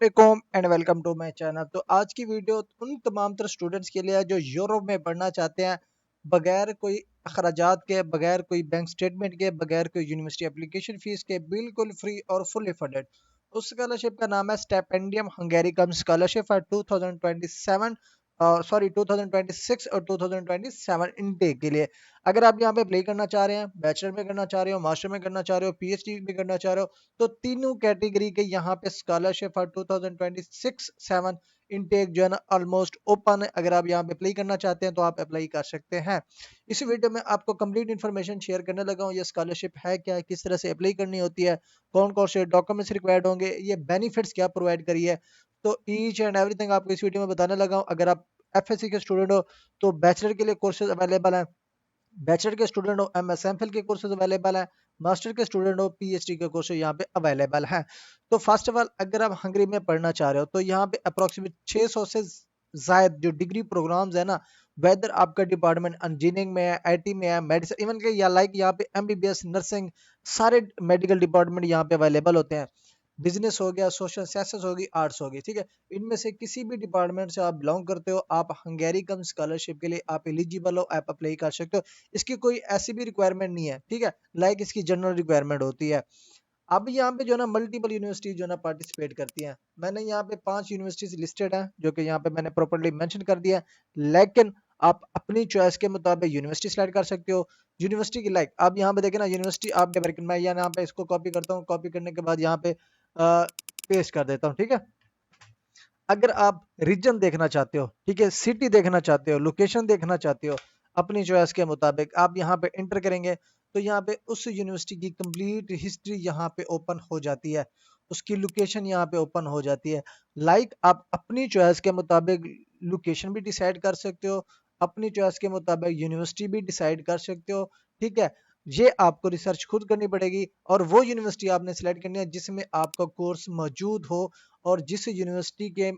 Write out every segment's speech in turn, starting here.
अस्सलाम and welcome to my channel. तो आज की वीडियो उन तमाम तर स्टूडेंट्स के लिए है जो यूरोप में पढ़ना चाहते हैं बगैर कोई अखराजात के, बगैर कोई बैंक स्टेटमेंट के, बगैर कोई यूनिवर्सिटी एप्लीकेशन फीस के, बिल्कुल फ्री और फुली फंडेड। उस स्कॉलरशिप का नाम है स्टिपेंडियम हंगेरिकम स्कॉलरशिप फॉर 2027 सॉरी 2026 और 2027 इनटेक के लिए। अगर आप यहाँ पे अप्लाई करना चाह रहे हैं, बैचलर में करना चाह रहे हो, मास्टर में करना चाह रहे हो, पीएचडी में करना चाह रहे हो, तो तीनों कैटेगरी के यहाँ पे स्कॉलरशिप फॉर 2026-7 इनटेक जो है ना ऑलमोस्ट ओपन है। अगर आप यहाँ पे अप्लाई करना चाहते हैं तो आप अप्लाई कर सकते हैं। इस वीडियो में आपको कंप्लीट इन्फॉर्मेशन शेयर करने लगा हूँ। ये स्कॉलरशिप है क्या, किस तरह से अप्लाई करनी होती है, कौन कौन से डॉक्यूमेंट्स रिक्वायर्ड होंगे, ये बेनिफिट्स क्या प्रोवाइड करी है, तो ईच एंड एवरीथिंग आपको इस वीडियो में बताने लगा हूँ। अगर आप एफएससी के स्टूडेंट हो तो बैचलर के लिए कोर्सेज अवेलेबल हैं, बैचलर के स्टूडेंट हो एमएसएमफिल के कोर्सेज अवेलेबल है, मास्टर के स्टूडेंट हो पीएचडी के कोर्सेज यहाँ पे अवेलेबल हैं। तो फर्स्ट ऑफ ऑल अगर आप हंगरी में पढ़ना चाह रहे हो तो यहाँ पे अप्रोक्सीमेट 600 से जायद जो डिग्री प्रोग्राम्स है ना, वेदर आपका डिपार्टमेंट इंजीनियरिंग में है, आईटी में है, मेडिसिन इवन के या लाइक यहाँ पे एमबीबीएस, नर्सिंग, सारे मेडिकल डिपार्टमेंट यहाँ पे अवेलेबल होते हैं। बिजनेस हो गया, सोशल साइंसेस होगी, आर्ट्स होगी, ठीक है। इनमें से किसी भी डिपार्टमेंट से आप बिलोंग करते हो, आप हंगेरी कम स्कॉलरशिप के लिए आप एलिजिबल हो, आप अप्लाई कर सकते हो। इसकी कोई ऐसी भी रिक्वायरमेंट नहीं है, ठीक है, लाइक इसकी जनरल रिक्वायरमेंट होती है। अब यहाँ पे जो ना मल्टीपल यूनिवर्सिटी जो ना पार्टिसिपेट करती हैं। मैंने यहाँ पे 5 यूनिवर्सिटीज लिस्टेड हैं जो कि यहाँ पे मैंने प्रॉपर्ली मेंशन कर दिया है, लेकिन आप अपनी चॉइस के मुताबिक यूनिवर्सिटी सिलेक्ट कर सकते हो। यूनिवर्सिटी की लाइक आप यहाँ पे देखें ना, यूनिवर्सिटी आप मैं यहाँ पे इसको कॉपी करता हूँ, कॉपी करने के बाद यहाँ पे पेस्ट कर देता हूँ, ठीक है। अगर आप रीजन देखना चाहते हो, ठीक है, सिटी देखना चाहते हो, लोकेशन देखना चाहते हो, अपनी चॉइस के मुताबिक आप यहाँ पे एंटर करेंगे तो यहाँ पे उस यूनिवर्सिटी की कंप्लीट हिस्ट्री यहाँ पे ओपन हो जाती है, उसकी लोकेशन यहाँ पे ओपन हो जाती है। लाइक आप अपनी चॉइस के मुताबिक लोकेशन भी डिसाइड कर सकते हो, अपनी चॉइस के मुताबिक यूनिवर्सिटी भी डिसाइड कर सकते हो, ठीक है। ये आपको रिसर्च खुद करनी पड़ेगी और वो यूनिवर्सिटी आपने सेलेक्ट करनी है जिसमें आपका कोर्स मौजूद हो और जिस यूनिवर्सिटी के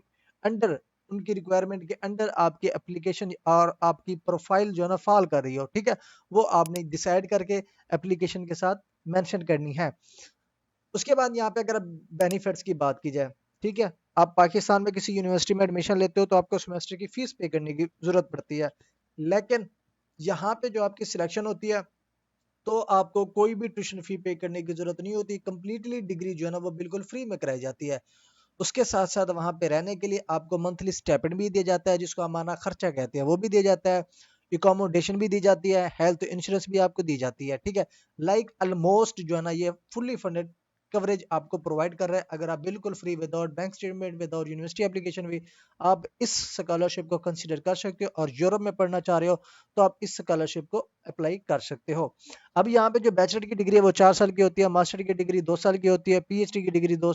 अंडर, उनकी रिक्वायरमेंट के अंडर आपकी एप्लीकेशन और आपकी प्रोफाइल जो है ना फॉल कर रही हो, ठीक है, वो आपने डिसाइड करके एप्लीकेशन के साथ मेंशन करनी है। उसके बाद यहाँ पे अगर बेनिफिट्स की बात की जाए, ठीक है, आप पाकिस्तान में किसी यूनिवर्सिटी में एडमिशन लेते हो तो आपको सेमेस्टर की फीस पे करने की जरूरत पड़ती है, लेकिन यहाँ पे जो आपकी सिलेक्शन होती है तो आपको कोई भी ट्यूशन फी पे करने की जरूरत नहीं होती, कंप्लीटली डिग्री जो है ना वो बिल्कुल फ्री में कराई जाती है। उसके साथ साथ वहां पे रहने के लिए आपको मंथली स्टाइपेंड भी दिया जाता है जिसको हमारा खर्चा कहते हैं, वो भी दिया जाता है, इकोमोडेशन भी दी जाती है, हेल्थ इंश्योरेंस भी आपको दी जाती है, ठीक है। लाइक ऑलमोस्ट जो है ना ये फुल्ली फंडेड कवरेज आपको प्रोवाइड कर रहा है। अगर आप बिल्कुल free without bank statement, without university application भी आप इस स्कॉलरशिप को कंसीडर कर सकते हो और यूरोप में पढ़ना चाह रहे हो तो आप इस स्कॉलरशिप को अप्लाई कर सकते हो। अब यहाँ पे जो बैचलर की डिग्री है वो 4 साल की होती है, मास्टर की डिग्री 2 साल की होती है, पीएचडी की डिग्री दो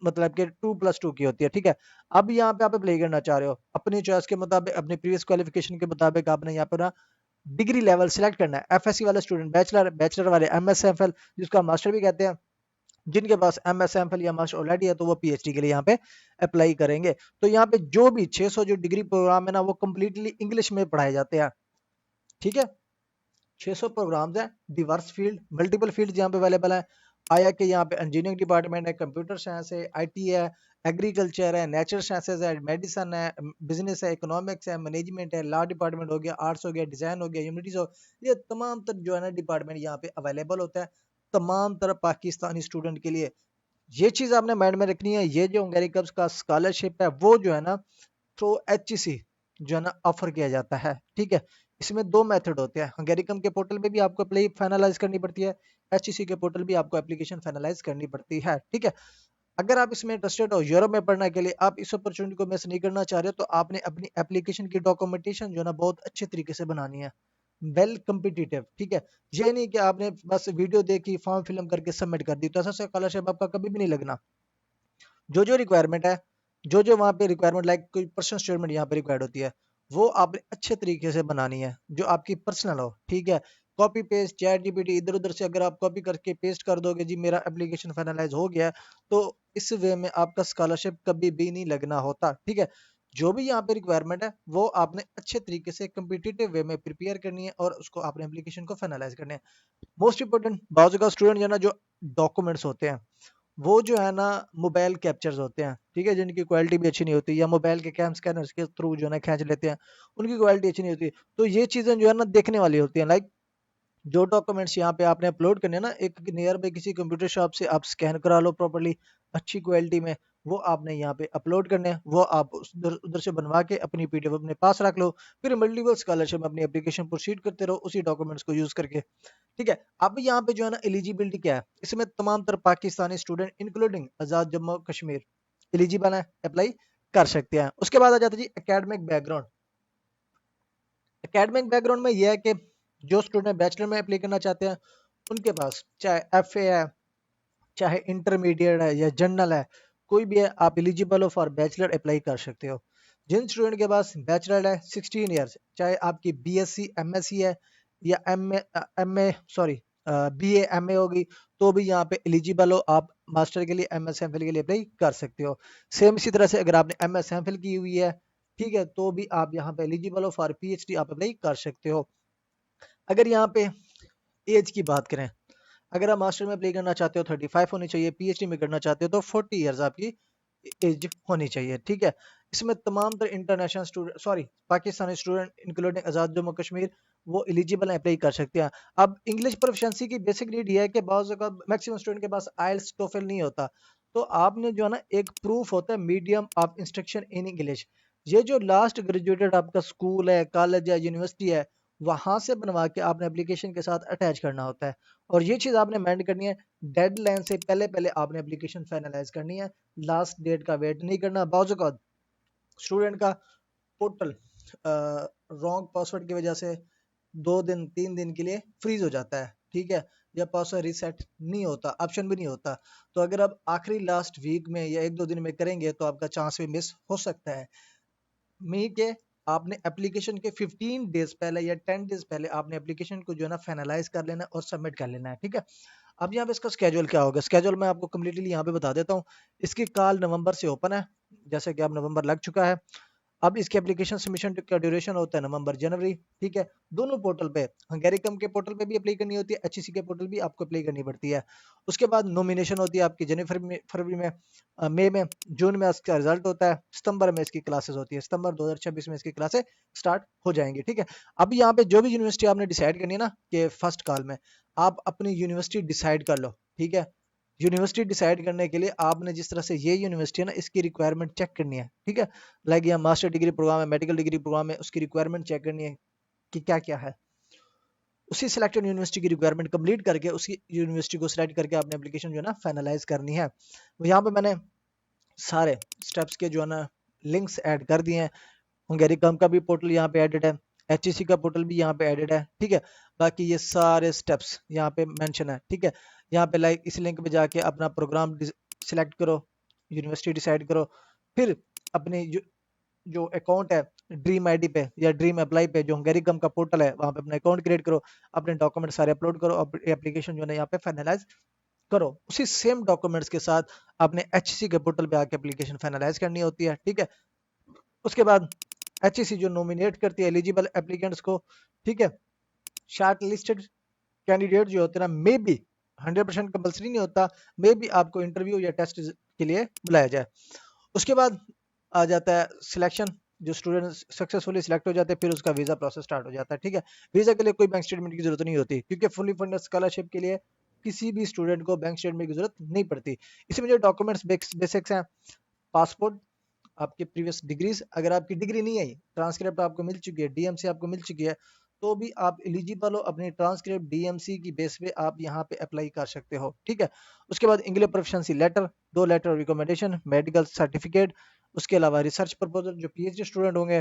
मतलब कि 2+2 की होती है, ठीक है। अब यहाँ पे आप अप्लाई करना चाह रहे हो अपनी चॉइस के मुताबिक, अपनी प्रीवियस क्वालिफिकेशन के मुताबिक आपने यहाँ पे ना डिग्री लेवल सिलेक्ट करना है। एफएससी वाले स्टूडेंट बैचलर, बैचलर वाले एमएसएमएल जिसको हम मास्टर भी कहते हैं, जिनके पास एमएसएमएल या मास्टर ऑलरेडी है तो वो पीएचडी के लिए यहाँ पे अप्लाई करेंगे। तो यहाँ पे जो भी 600 जो डिग्री प्रोग्राम है ना वो कंप्लीटली इंग्लिश में पढ़ाए जाते हैं, ठीक है। 600 प्रोग्राम्स हैं, डिवर्स फील्ड, मल्टीपल फील्ड यहाँ पे अवेलेबल है। आया कि यहाँ पे इंजीनियरिंग डिपार्टमेंट है, कंप्यूटर साइंस है, आईटी है, एग्रीकल्चर है, नेचुरल साइंसेज है, मेडिसिन है, बिजनेस है, इकोनॉमिक्स है, मैनेजमेंट है, लॉ डिपार्टमेंट हो गया, आर्ट्स हो गया, डिजाइन हो गया, ह्यूमैनिटीज हो, ये तमाम तरह जो है ना डिपार्टमेंट यहाँ पे अवेलेबल होता है तमाम तरह पाकिस्तानी स्टूडेंट के लिए। ये चीज आपने माइंड में रखनी है, ये जो हंगरी कप्स का स्कॉलरशिप है वो जो है ना थ्रू एचईसी जो है ना ऑफर किया जाता है, ठीक है। इसमें दो मेथड होते हैं, हंगेरिकम के पोर्टल पे भी आपको अप्लाई फाइनलाइज करनी पड़ती है, एचईसी के पोर्टल भी आपको एप्लीकेशन फाइनलाइज करनी पड़ती है, ठीक है। अगर आप इसमें इंटरेस्टेड हो यूरोप में पढ़ने के लिए, आप इस अपॉर्चुनिटी को मिस नहीं करना चाह रहे हो तो आपने अपनी एप्लीकेशन की डॉक्यूमेंटेशन जो है ना बहुत अच्छे तरीके से बनानी है, वेल कम्पिटिटिव, ठीक है। ये नहीं कि आपने बस वीडियो देखी, फॉर्म फिलअप करके सबमिट कर दी तो ऐसा स्कॉलरशिप आपका कभी भी नहीं लगना। जो जो रिक्वायरमेंट है, जो जो वहाँ पे रिक्वायरमेंट लाइक कोई पर्सनल स्टेटमेंट यहाँ पे रिक्वायर्ड होती है वो आपने अच्छे तरीके से बनानी है जो आपकी पर्सनल हो, ठीक है। कॉपी पेस्ट चैट जीपीटी इधर उधर से अगर आप कॉपी करके पेस्ट कर दोगे जी मेरा एप्लीकेशन फाइनलाइज हो गया तो इस वे में आपका स्कॉलरशिप कभी भी नहीं लगना होता, ठीक है। जो भी यहाँ पे रिक्वायरमेंट है वो आपने अच्छे तरीके से कम्पिटिटिव वे में प्रिपेयर करनी है और उसको आपने एप्लीकेशन को फाइनलाइज करना है। मोस्ट इंपोर्टेंट बाजू का स्टूडेंट जो है ना जो डॉक्यूमेंट्स होते हैं वो जो है ना मोबाइल कैप्चर्स होते हैं, ठीक है, जिनकी क्वालिटी भी अच्छी नहीं होती, या मोबाइल के कैम स्कैनर्स के थ्रू जो है ना खींच लेते हैं, उनकी क्वालिटी अच्छी नहीं होती। तो ये चीज़ें जो है ना देखने वाली होती हैं। लाइक जो डॉक्यूमेंट्स यहाँ पे आपने अपलोड करने हैं ना, एक नियर बाई किसी कंप्यूटर शॉप से आप स्कैन करा लो प्रॉपर्ली अच्छी क्वालिटी में, वो आपने यहाँ पे अपलोड करने हैं, वो आप उधर उधर से बनवा के अपनी पीडीएफ अपने पास रख लो। फिर मल्टीपल स्कॉलरशिप में अपनी एप्लीकेशन प्रोसीड करते रहो उसी डॉक्यूमेंट्स को यूज करके। ठीक है, अब यहाँ पे जो है ना एलिजिबिलिटी क्या है, इसमें तमाम तरह Pakistani student including Azad Jammu Kashmir eligible है, अप्लाई कर सकते हैं। उसके बाद आ जाता है जी एकेडमिक बैकग्राउंड। एकेडमिक बैकग्राउंड में यह है कि जो स्टूडेंट बैचलर में अप्लाई करना चाहते हैं उनके पास चाहे एफए है, चाहे इंटरमीडिएट है या जनरल है, कोई भी है, आप एलिजिबल हो फॉर बैचलर अप्लाई कर सकते हो। जिन स्टूडेंट के पास बैचलर है 16 ईयर्स, चाहे आपकी बीएससी एमएससी है या एमए सॉरी बीए एमए होगी, तो भी यहाँ पे एलिजिबल हो आप मास्टर के लिए, एमएस एमफिल के लिए अप्लाई कर सकते हो। सेम इसी तरह से अगर आपने एमएस एमफिल की हुई है, ठीक है, तो भी आप यहाँ पे एलिजिबल हो फॉर पीएचडी, आप अप्लाई कर सकते हो। अगर यहाँ पे एज की बात करें, अगर आप मास्टर में अप्लाई करना चाहते हो 35 होनी चाहिए, पीएचडी में करना चाहते हो तो 40 ईयर्स आपकी एज होनी चाहिए। ठीक है, इसमें तमाम तर international student sorry Pakistani student including Azad Jammu Kashmir वो एलिजिबल अप्लाई कर सकते हैं। अब इंग्लिश प्रोफिशिएंसी की बेसिक नीड ये है कि बहुत जगह मैक्सिमम स्टूडेंट के पास आइल्स टोफल नहीं होता, तो आपने जो है ना एक प्रूफ होता है medium of instruction in English, ये जो लास्ट ग्रेजुएटेड आपका स्कूल है, कॉलेज है, यूनिवर्सिटी है, वहां से बनवा के आपने एप्लीकेशन के साथ अटैच करना होता है। और ये चीज़ आपने मेंट करनी है, डेडलाइन से पहले पहले आपने एप्लीकेशन फाइनलाइज करनी है, लास्ट डेट का वेट नहीं करना। बाज़ औक़ात स्टूडेंट का पोर्टल रॉन्ग पासवर्ड की वजह से 2 दिन 3 दिन के लिए फ्रीज हो जाता है, ठीक है, या पासवर्ड रीसेट नहीं होता, ऑप्शन भी नहीं होता। तो अगर आप आखिरी लास्ट वीक में या 1-2 दिन में करेंगे तो आपका चांस भी मिस हो सकता है। मी के आपने एप्लीकेशन के 15 डेज पहले या 10 डेज पहले आपने एप्लीकेशन को जो है ना फाइनलाइज कर लेना है और सबमिट कर लेना है। ठीक है, अब यहाँ पे इसका स्केड्यूल क्या होगा, स्केड्यूल मैं आपको कम्प्लीटली यहाँ पे बता देता हूँ। इसकी कॉल नवंबर से ओपन है, जैसे कि अब नवंबर लग चुका है। अब इसके एप्लीकेशन सबमिशन का ड्यूरेशन होता है नवंबर जनवरी। ठीक है, दोनों पोर्टल पे, हंगेरिकम के पोर्टल पे भी अप्लाई करनी होती है, एचईसी के पोर्टल भी आपको अप्लाई करनी पड़ती है। उसके बाद नॉमिनेशन होती है आपकी जनवरी में, फरवरी में, मई में, जून में इसका रिजल्ट होता है, सितंबर में इसकी क्लासेस होती है, सितंबर 2026 में इसकी क्लासेस स्टार्ट हो जाएंगी। ठीक है, अब यहाँ पे जो भी यूनिवर्सिटी आपने डिसाइड करनी है ना, कि फर्स्ट कॉल में आप अपनी यूनिवर्सिटी डिसाइड कर लो। ठीक है, यूनिवर्सिटी डिसाइड करने के लिए आपने जिस तरह से ये यूनिवर्सिटी है ना इसकी रिक्वायरमेंट चेक करनी है। ठीक है, लाइक यहाँ मास्टर डिग्री प्रोग्राम है, मेडिकल डिग्री प्रोग्राम है, उसकी रिक्वायरमेंट चेक करनी है कि क्या क्या है। उसी सिलेक्टेड यूनिवर्सिटी की रिक्वायरमेंट कंप्लीट करके उसी यूनिवर्सिटी को सिलेक्ट करके आपने एप्लीकेशन जो है ना फाइनलाइज करनी है। तो यहाँ पे मैंने सारे स्टेप्स के जो है ना लिंक्स ऐड कर दिए हैं। हंगेरिकम का भी पोर्टल यहाँ पे एडेड है, एचईसी का पोर्टल भी यहाँ पे एडेड है। ठीक है, बाकी ये सारे स्टेप्स यहाँ पे मेंशन है। ठीक है, यहाँ पे लाइक इस लिंक पे जाके अपना प्रोग्राम सिलेक्ट करो, यूनिवर्सिटी डिसाइड करो, फिर अपनी जो अकाउंट है ड्रीम आईडी पे या ड्रीम अप्लाई पे जो हंगेरिकम का पोर्टल है वहाँ पे अपना अकाउंट क्रिएट करो, अपने डॉक्यूमेंट सारे अपलोड करो, एप्लीकेशन जो है यहाँ पे फाइनलाइज करो। उसी सेम डॉक्यूमेंट्स के साथ आपने एचसी के पोर्टल पे आके एप्लीकेशन फाइनलाइज करनी होती है। ठीक है, उसके बाद एचईसी जो नॉमिनेट करती है एलिजिबल एप्लीकेंट्स को, ठीक है, शार्ट लिस्टेड कैंडिडेट जो होते हैं ना, मे बी 100% कंपल्सरी नहीं होता, मे बी आपको इंटरव्यू या टेस्ट के लिए बुलाया जाए। उसके बाद आ जाता है सिलेक्शन, जो स्टूडेंट सक्सेसफुली सिलेक्ट हो जाते हैं फिर उसका वीजा प्रोसेस स्टार्ट हो जाता है। ठीक है, वीजा के लिए कोई बैंक स्टेटमेंट की जरूरत नहीं होती, क्योंकि फुली फंडेड स्कॉलरशिप के लिए किसी भी स्टूडेंट को बैंक स्टेटमेंट की जरूरत नहीं पड़ती। इसमें जो डॉक्यूमेंट्स बेसिक्स हैं, पासपोर्ट, आपके प्रीवियस डिग्रीज, अगर आपकी डिग्री नहीं आई, ट्रांसक्रिप्ट आपको मिल चुकी है, डीएमसी आपको मिल चुकी है, तो भी आप एलिजिबल हो, अपनी ट्रांसक्रिप्ट डीएमसी की बेस पे आप यहाँ पे अप्लाई कर सकते हो। ठीक है, उसके बाद English proficiency letter, 2 letter recommendation, medical certificate, उसके अलावा रिसर्च प्रपोजल जो पीएचडी स्टूडेंट होंगे,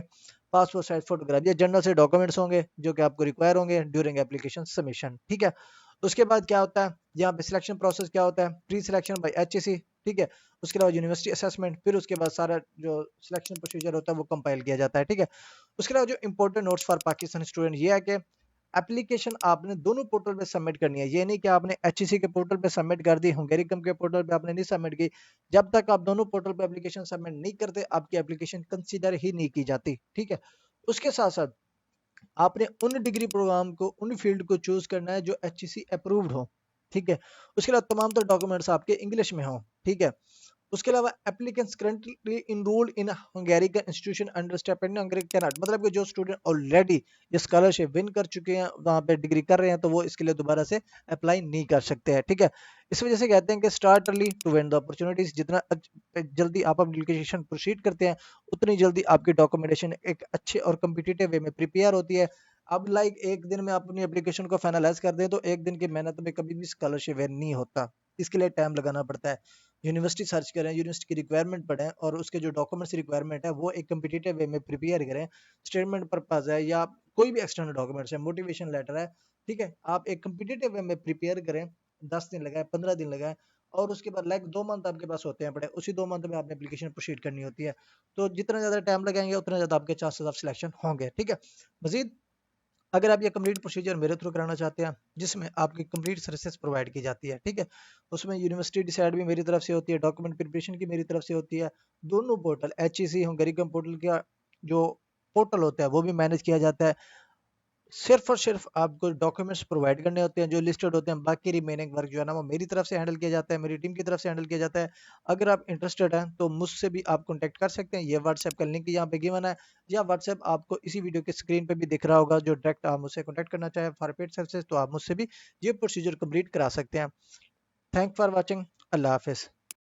पासपोर्ट साइज फोटोग्राफ या जनरल से डॉक्यूमेंट्स होंगे जो कि आपको रिक्वायर होंगे ड्यूरिंग एप्लीकेशन सबमिशन। ठीक है, उसके बाद क्या होता है यहाँ पे सिलेक्शन प्रोसेस क्या होता है, प्री सिलेक्शन बाय एचएससी। ठीक है, उसके अलावा यूनिवर्सिटी असेसमेंट, फिर उसके बाद सारा जो सिलेक्शन प्रोसीजर होता है वो कंपाइल किया जाता है। ठीक है, उसके अलावा जो important notes for Pakistani student ये है कि एप्लीकेशन आपने दोनों पोर्टल पे सबमिट करनी है। ये नहीं कि आपने एचईसी के पोर्टल पे सबमिट कर दी, हंगेरिकम के पोर्टल पे आपने नहीं सबमिट की, जब तक आप दोनों पोर्टल पे एप्लीकेशन सबमिट नहीं करते आपकी एप्लीकेशन कंसीडर ही नहीं की जाती। ठीक है, उसके साथ साथ आपने उन डिग्री प्रोग्राम को, उन फील्ड को चूज करना है जो एचईसी अप्रूव्ड हो। ठीक है, उसके बाद तमाम तो डॉक्यूमेंट्स आपके इंग्लिश में हो। ठीक है। उसके अलावा applicants currently enrolled in Hungarian institution under stipendium Hungary can not, मतलब कि जो स्टूडेंट ऑलरेडी ये स्कॉलरशिप विन कर चुके हैं, वहां पे डिग्री कर रहे हैं, तो वो इसके लिए दोबारा से अप्लाई नहीं कर सकते हैं, ठीक है। इस वजह से कहते हैं कि start early to win the opportunities, जितना जल्दी आप एप्लीकेशन प्रोसीड करते हैं उतनी जल्दी आपकी डॉक्यूमेंटेशन एक अच्छे और कम्पिटिटिव वे में प्रिपेयर होती है। अब लाइक एक दिन में आप अपनी एप्लीकेशन को फाइनलाइज कर दें तो एक दिन की मेहनत में कभी भी स्कॉलरशिप विन नहीं होता, इसके लिए टाइम लगाना पड़ता है। यूनिवर्सिटी सर्च करें, यूनिवर्सिटी की रिक्वायरमेंट पढ़ें और उसके जो डॉक्यूमेंट्स रिक्वायरमेंट है वो एक कम्पिटिटिव वे में प्रिपेयर करें। स्टेटमेंट पर्पज है या कोई भी एक्सटर्नल डॉक्यूमेंट्स है, मोटिवेशन लेटर है, ठीक है, आप एक कम्पिटिटिव वे में प्रिपेयर करें। 10 दिन लगाए, 15 दिन लगाए, और उसके बाद लाइक 2 मंथ आपके पास होते हैं पड़े, उसी 2 मंथ में आपने एप्लीकेशन प्रोसीड करनी होती है। तो जितना ज़्यादा टाइम लगाएंगे उतना ज़्यादा आपके चांसेस ऑफ सिलेक्शन होंगे, ठीक है। मजीद अगर आप ये कंप्लीट प्रोसीजर मेरे थ्रू कराना चाहते हैं जिसमें आपकी कंप्लीट सर्विसेज प्रोवाइड की जाती है, ठीक है, उसमें यूनिवर्सिटी डिसाइड भी मेरी तरफ से होती है, डॉक्यूमेंट प्रिपरेशन की मेरी तरफ से होती है, दोनों पोर्टल HEC हंगरीकम पोर्टल का जो पोर्टल होता है वो भी मैनेज किया जाता है। सिर्फ और सिर्फ आपको डॉक्यूमेंट्स प्रोवाइड करने होते हैं जो लिस्टेड होते हैं, बाकी रिमेनिंग वर्क जो है ना वो मेरी तरफ से हैंडल किया जाता है, मेरी टीम की तरफ से हैंडल किया जाता है। अगर आप इंटरेस्टेड हैं तो मुझसे भी आप कॉन्टैक्ट कर सकते हैं, ये व्हाट्सएप का लिंक यहाँ पे गिवन है, या व्हाट्सएप आपको इसी वीडियो के स्क्रीन पे भी दिख रहा होगा, जो डायरेक्ट आप मुझसे कॉन्टैक्ट करना चाहें फॉर पेड सर्विसेज तो आप मुझसे भी ये प्रोसीजर कंप्लीट करा सकते हैं। Thank for watching. अल्लाह हाफिज़।